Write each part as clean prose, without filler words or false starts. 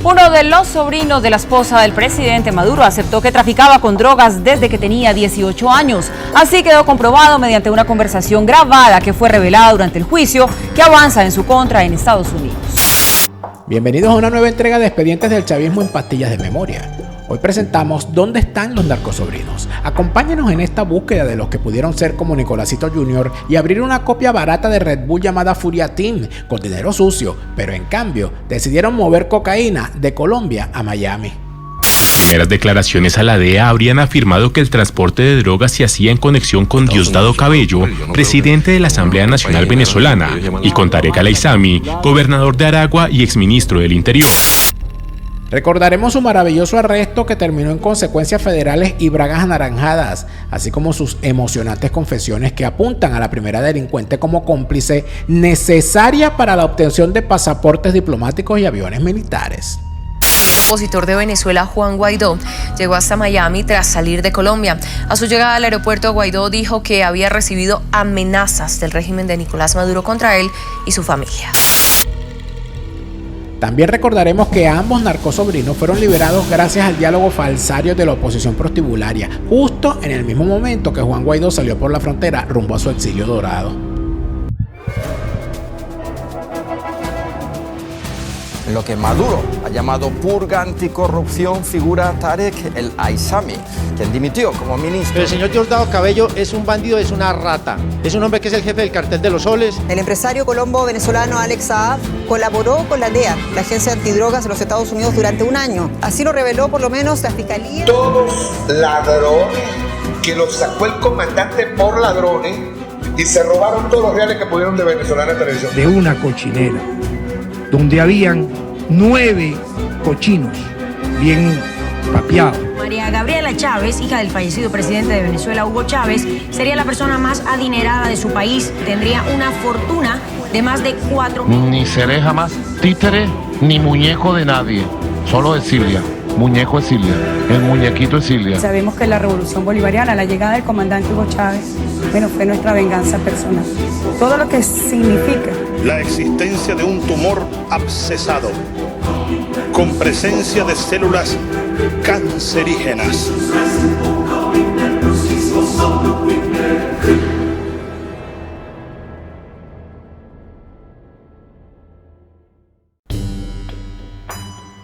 Uno de los sobrinos de la esposa del presidente Maduro aceptó que traficaba con drogas desde que tenía 18 años. Así quedó comprobado mediante una conversación grabada que fue revelada durante el juicio que avanza en su contra en Estados Unidos. Bienvenidos a una nueva entrega de Expedientes del Chavismo en Pastillas de Memoria. Hoy presentamos ¿Dónde están los narcosobrinos? Acompáñenos en esta búsqueda de los que pudieron ser como Nicolásito Jr. y abrir una copia barata de Red Bull llamada Furia Team con dinero sucio, pero en cambio decidieron mover cocaína de Colombia a Miami. Primeras declaraciones a la DEA habrían afirmado que el transporte de drogas se hacía en conexión con Diosdado Cabello, presidente de la Asamblea Nacional Venezolana, y con Tarek Al-Aissami, gobernador de Aragua y exministro del Interior. Recordaremos su maravilloso arresto que terminó en consecuencias federales y bragas anaranjadas, así como sus emocionantes confesiones que apuntan a la primera delincuente como cómplice necesaria para la obtención de pasaportes diplomáticos y aviones militares. El opositor de Venezuela, Juan Guaidó, llegó hasta Miami tras salir de Colombia. A su llegada al aeropuerto, Guaidó dijo que había recibido amenazas del régimen de Nicolás Maduro contra él y su familia. También recordaremos que ambos narcosobrinos fueron liberados gracias al diálogo falsario de la oposición prostibularia, justo en el mismo momento que Juan Guaidó salió por la frontera rumbo a su exilio dorado. En lo que Maduro ha llamado purga anticorrupción figura Tarek Al-Aissami, quien dimitió como ministro. Pero el señor Diosdado Cabello es un bandido, es una rata. Es un hombre que es el jefe del cartel de los soles. El empresario colombo-venezolano Alex Saab colaboró con la DEA, la Agencia Antidrogas de los Estados Unidos, durante un año. Así lo reveló por lo menos la Fiscalía. Todos ladrones, que los sacó el comandante por ladrones y se robaron todos los reales que pudieron de Venezolana Televisión. De una cochinera, donde habían 9 cochinos bien papeados. María Gabriela Chávez, hija del fallecido presidente de Venezuela, Hugo Chávez, sería la persona más adinerada de su país. Tendría una fortuna de más de 4.000. Ni seré jamás títere ni muñeco de nadie, solo de Silvia. Muñeco es Silvia, el muñequito es Silvia. Sabemos que la revolución bolivariana, la llegada del comandante Hugo Chávez, bueno, fue nuestra venganza personal. Todo lo que significa la existencia de un tumor abscesado con presencia de células cancerígenas.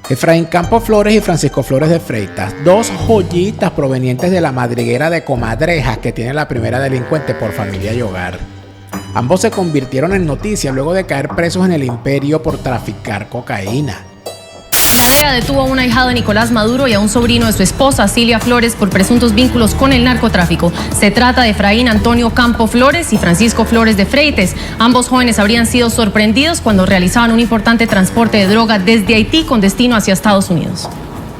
Efraín Campos Flores y Francisco Flores de Freitas, dos joyitas provenientes de la madriguera de comadrejas que tiene la primera delincuente por familia y hogar. Ambos se convirtieron en noticia luego de caer presos en el imperio por traficar cocaína. La DEA detuvo a un ahijado de Nicolás Maduro y a un sobrino de su esposa, Silvia Flores, por presuntos vínculos con el narcotráfico. Se trata de Efraín Antonio Campo Flores y Francisco Flores de Freites. Ambos jóvenes habrían sido sorprendidos cuando realizaban un importante transporte de droga desde Haití con destino hacia Estados Unidos.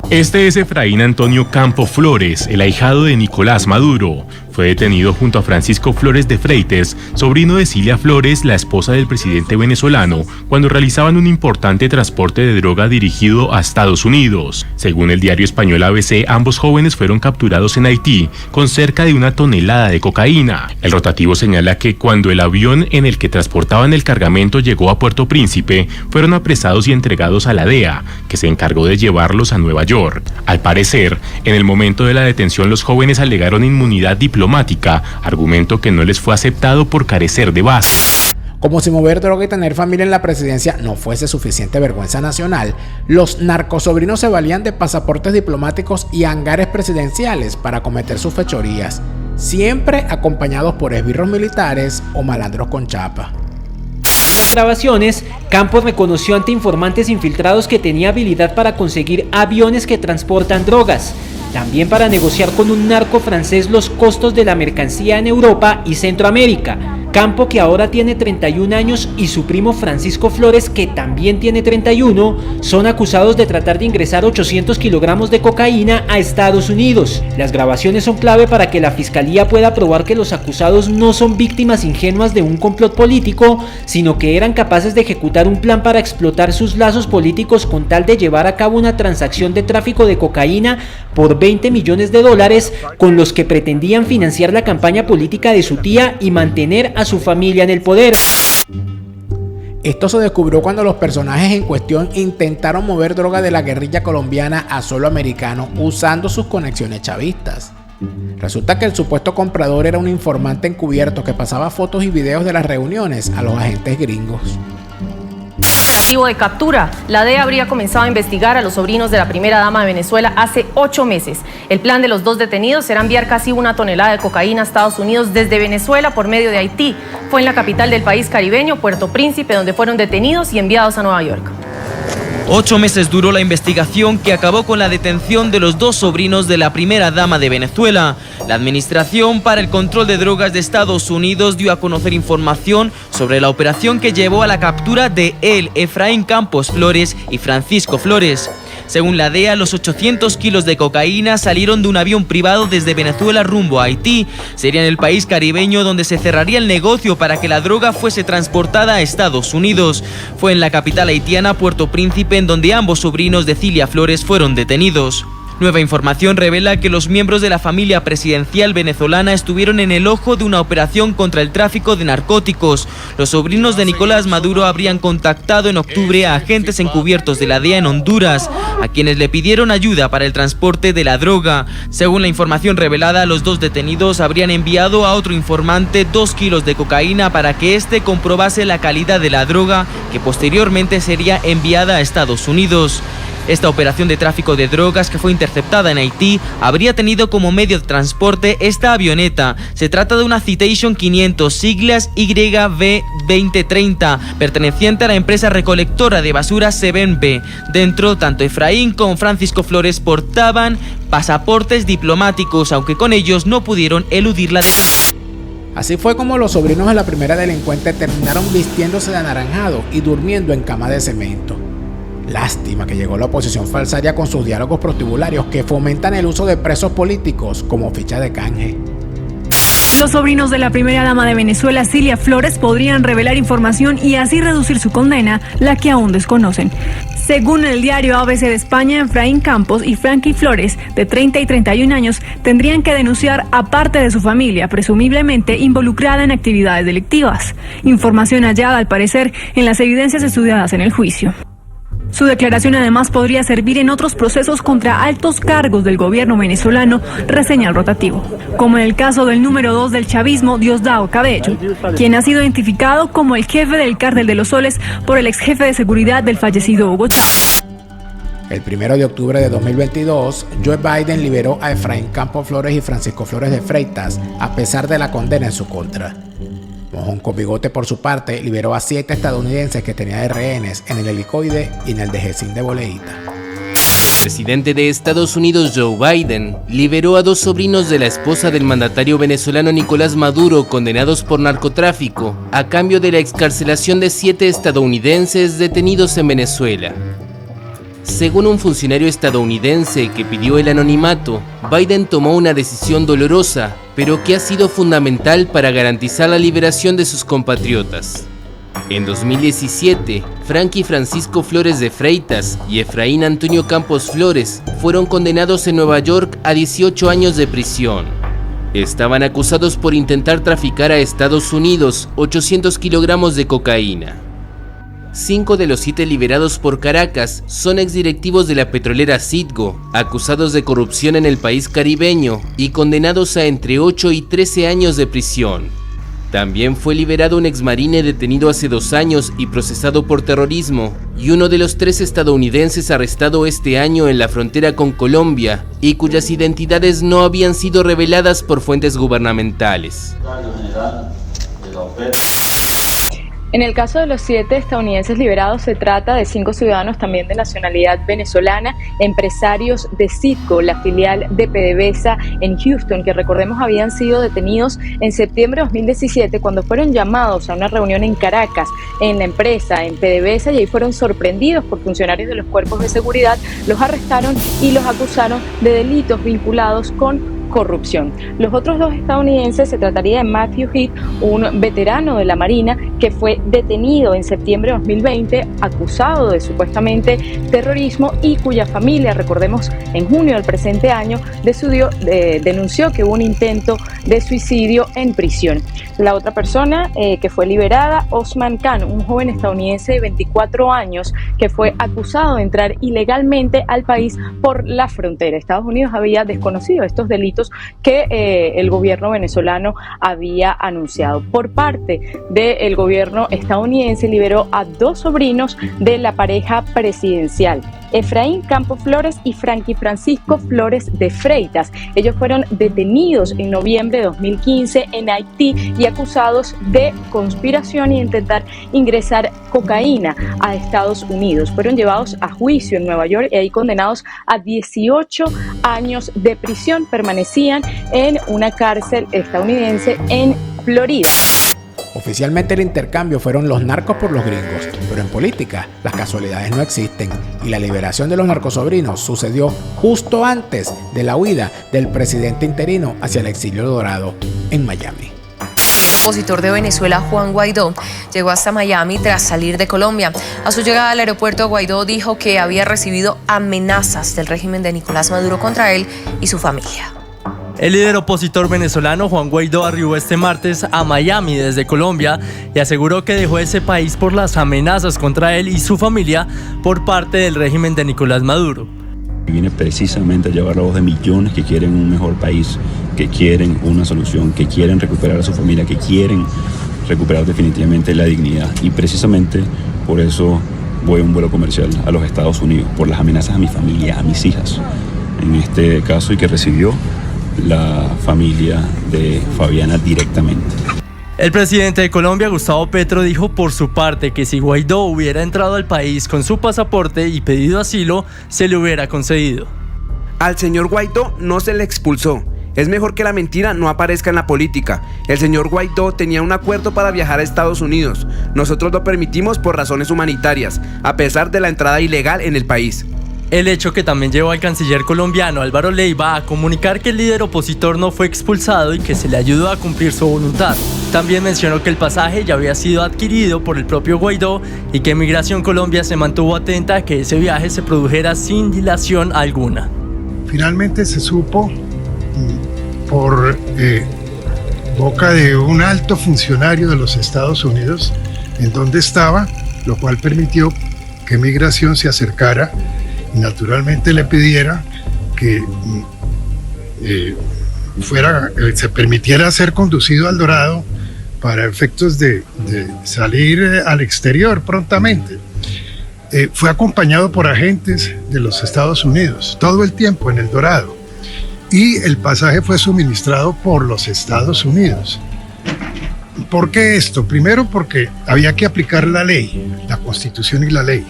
Este es Efraín Antonio Campo Flores, el ahijado de Nicolás Maduro. Fue detenido junto a Francisco Flores de Freites, sobrino de Silvia Flores, la esposa del presidente venezolano, cuando realizaban un importante transporte de droga dirigido a Estados Unidos. Según el diario español ABC, ambos jóvenes fueron capturados en Haití con cerca de 1 tonelada de cocaína. El rotativo señala que cuando el avión en el que transportaban el cargamento llegó a Puerto Príncipe, fueron apresados y entregados a la DEA, que se encargó de llevarlos a Nueva York. Al parecer, en el momento de la detención los jóvenes alegaron inmunidad diplomática, argumento que no les fue aceptado por carecer de base. Como si mover droga y tener familia en la presidencia no fuese suficiente vergüenza nacional, los narcosobrinos se valían de pasaportes diplomáticos y hangares presidenciales para cometer sus fechorías, siempre acompañados por esbirros militares o malandros con chapa. En las grabaciones, Campos reconoció ante informantes infiltrados que tenía habilidad para conseguir aviones que transportan drogas, también para negociar con un narco francés los costos de la mercancía en Europa y Centroamérica. Campo, que ahora tiene 31 años, y su primo Francisco Flores, que también tiene 31, son acusados de tratar de ingresar 800 kilogramos de cocaína a Estados Unidos. Las grabaciones son clave para que la fiscalía pueda probar que los acusados no son víctimas ingenuas de un complot político, sino que eran capaces de ejecutar un plan para explotar sus lazos políticos con tal de llevar a cabo una transacción de tráfico de cocaína por $20 millones con los que pretendían financiar la campaña política de su tía y mantener a su familia en el poder. Esto se descubrió cuando los personajes en cuestión intentaron mover droga de la guerrilla colombiana a suelo americano usando sus conexiones chavistas. Resulta que el supuesto comprador era un informante encubierto que pasaba fotos y videos de las reuniones a los agentes gringos. Operativo de captura. La DEA habría comenzado a investigar a los sobrinos de la primera dama de Venezuela hace 8 meses. El plan de los dos detenidos será enviar casi 1 tonelada de cocaína a Estados Unidos desde Venezuela por medio de Haití. Fue en la capital del país caribeño, Puerto Príncipe, donde fueron detenidos y enviados a Nueva York. 8 meses duró la investigación que acabó con la detención de los 2 sobrinos de la primera dama de Venezuela. La Administración para el Control de Drogas de Estados Unidos dio a conocer información sobre la operación que llevó a la captura de Efraín Campos Flores y Francisco Flores. Según la DEA, los 800 kilos de cocaína salieron de un avión privado desde Venezuela rumbo a Haití. Sería en el país caribeño donde se cerraría el negocio para que la droga fuese transportada a Estados Unidos. Fue en la capital haitiana, Puerto Príncipe, en donde ambos sobrinos de Cilia Flores fueron detenidos. Nueva información revela que los miembros de la familia presidencial venezolana estuvieron en el ojo de una operación contra el tráfico de narcóticos. Los sobrinos de Nicolás Maduro habrían contactado en octubre a agentes encubiertos de la DEA en Honduras, a quienes le pidieron ayuda para el transporte de la droga. Según la información revelada, los 2 detenidos habrían enviado a otro informante 2 kilos de cocaína para que éste comprobase la calidad de la droga, que posteriormente sería enviada a Estados Unidos. Esta operación de tráfico de drogas, que fue interceptada en Haití, habría tenido como medio de transporte esta avioneta. Se trata de una Citation 500, siglas YV2030, perteneciente a la empresa recolectora de basura 7B. Dentro, tanto Efraín como Francisco Flores portaban pasaportes diplomáticos, aunque con ellos no pudieron eludir la detención. Así fue como los sobrinos de la primera delincuente terminaron vistiéndose de anaranjado y durmiendo en cama de cemento. Lástima que llegó la oposición falsaria con sus diálogos prostibularios que fomentan el uso de presos políticos como ficha de canje. Los sobrinos de la primera dama de Venezuela, Cilia Flores, podrían revelar información y así reducir su condena, la que aún desconocen. Según el diario ABC de España, Efraín Campos y Frankie Flores, de 30 y 31 años, tendrían que denunciar a parte de su familia, presumiblemente involucrada en actividades delictivas. Información hallada, al parecer, en las evidencias estudiadas en el juicio. Su declaración además podría servir en otros procesos contra altos cargos del gobierno venezolano, reseña el rotativo, como en el caso del número 2 del chavismo, Diosdado Cabello, quien ha sido identificado como el jefe del Cártel de los Soles por el ex jefe de seguridad del fallecido Hugo Chávez. El 1 de octubre de 2022, Joe Biden liberó a Efraín Campos Flores y Francisco Flores de Freitas, a pesar de la condena en su contra. Mojón con Bigote, por su parte, liberó a 7 estadounidenses que tenía de rehenes en el Helicoide y en el Dejecín de Boleíta. El presidente de Estados Unidos, Joe Biden, liberó a 2 sobrinos de la esposa del mandatario venezolano Nicolás Maduro, condenados por narcotráfico, a cambio de la excarcelación de 7 estadounidenses detenidos en Venezuela. Según un funcionario estadounidense que pidió el anonimato, Biden tomó una decisión dolorosa, pero que ha sido fundamental para garantizar la liberación de sus compatriotas. En 2017, Frankie Francisco Flores de Freitas y Efraín Antonio Campos Flores fueron condenados en Nueva York a 18 años de prisión. Estaban acusados por intentar traficar a Estados Unidos 800 kilogramos de cocaína. 5 de los 7 liberados por Caracas son exdirectivos de la petrolera Citgo, acusados de corrupción en el país caribeño y condenados a entre 8 y 13 años de prisión. También fue liberado un exmarine detenido hace 2 años y procesado por terrorismo, y uno de los 3 estadounidenses arrestado este año en la frontera con Colombia y cuyas identidades no habían sido reveladas por fuentes gubernamentales. En el caso de los 7 estadounidenses liberados, se trata de 5 ciudadanos también de nacionalidad venezolana, empresarios de Citgo, la filial de PDVSA en Houston, que recordemos habían sido detenidos en septiembre de 2017 cuando fueron llamados a una reunión en Caracas, en la empresa, en PDVSA, y ahí fueron sorprendidos por funcionarios de los cuerpos de seguridad, los arrestaron y los acusaron de delitos vinculados con corrupción. Los otros dos estadounidenses se trataría de Matthew Heath, un veterano de la Marina que fue detenido en septiembre de 2020 acusado de supuestamente terrorismo y cuya familia, recordemos, en junio del presente año denunció que hubo un intento de suicidio en prisión. La otra persona que fue liberada, Osman Khan, un joven estadounidense de 24 años que fue acusado de entrar ilegalmente al país por la frontera. Estados Unidos había desconocido estos delitos que el gobierno venezolano había anunciado. Por parte del gobierno estadounidense liberó a dos sobrinos de la pareja presidencial, Efraín Campos Flores y Frankie Francisco Flores de Freitas. Ellos fueron detenidos en noviembre de 2015 en Haití y acusados de conspiración y intentar ingresar cocaína a Estados Unidos. Fueron llevados a juicio en Nueva York y ahí condenados a 18 años de prisión. Permanecían en una cárcel estadounidense en Florida. Oficialmente el intercambio fueron los narcos por los gringos, pero en política las casualidades no existen y la liberación de los narcosobrinos sucedió justo antes de la huida del presidente interino hacia el exilio dorado en Miami. El opositor de Venezuela, Juan Guaidó, llegó hasta Miami tras salir de Colombia. A su llegada al aeropuerto, Guaidó dijo que había recibido amenazas del régimen de Nicolás Maduro contra él y su familia. El líder opositor venezolano Juan Guaidó arribó este martes a Miami desde Colombia y aseguró que dejó ese país por las amenazas contra él y su familia por parte del régimen de Nicolás Maduro. Viene precisamente a llevar la voz de millones que quieren un mejor país, que quieren una solución, que quieren recuperar a su familia, que quieren recuperar definitivamente la dignidad. Y precisamente por eso voy a un vuelo comercial a los Estados Unidos, por las amenazas a mi familia, a mis hijas, en este caso, y que recibió la familia de Fabiana directamente. El presidente de Colombia, Gustavo Petro, dijo por su parte que si Guaidó hubiera entrado al país con su pasaporte y pedido asilo, se le hubiera concedido. Al señor Guaidó no se le expulsó. Es mejor que la mentira no aparezca en la política. El señor Guaidó tenía un acuerdo para viajar a Estados Unidos. Nosotros lo permitimos por razones humanitarias, a pesar de la entrada ilegal en el país. El hecho que también llevó al canciller colombiano Álvaro Leiva a comunicar que el líder opositor no fue expulsado y que se le ayudó a cumplir su voluntad. También mencionó que el pasaje ya había sido adquirido por el propio Guaidó y que Migración Colombia se mantuvo atenta a que ese viaje se produjera sin dilación alguna. Finalmente se supo por boca de un alto funcionario de los Estados Unidos en dónde estaba, lo cual permitió que Migración se acercara y naturalmente le pidiera que se permitiera ser conducido al Dorado para efectos de salir al exterior prontamente. Fue acompañado por agentes de los Estados Unidos todo el tiempo en el Dorado y el pasaje fue suministrado por los Estados Unidos. ¿Por qué esto? Primero porque había que aplicar la ley, la Constitución y la ley.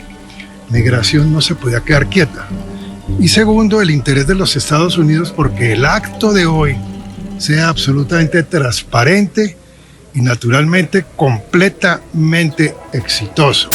Migración no se podía quedar quieta. Y segundo, el interés de los Estados Unidos porque el acto de hoy sea absolutamente transparente y naturalmente completamente exitoso.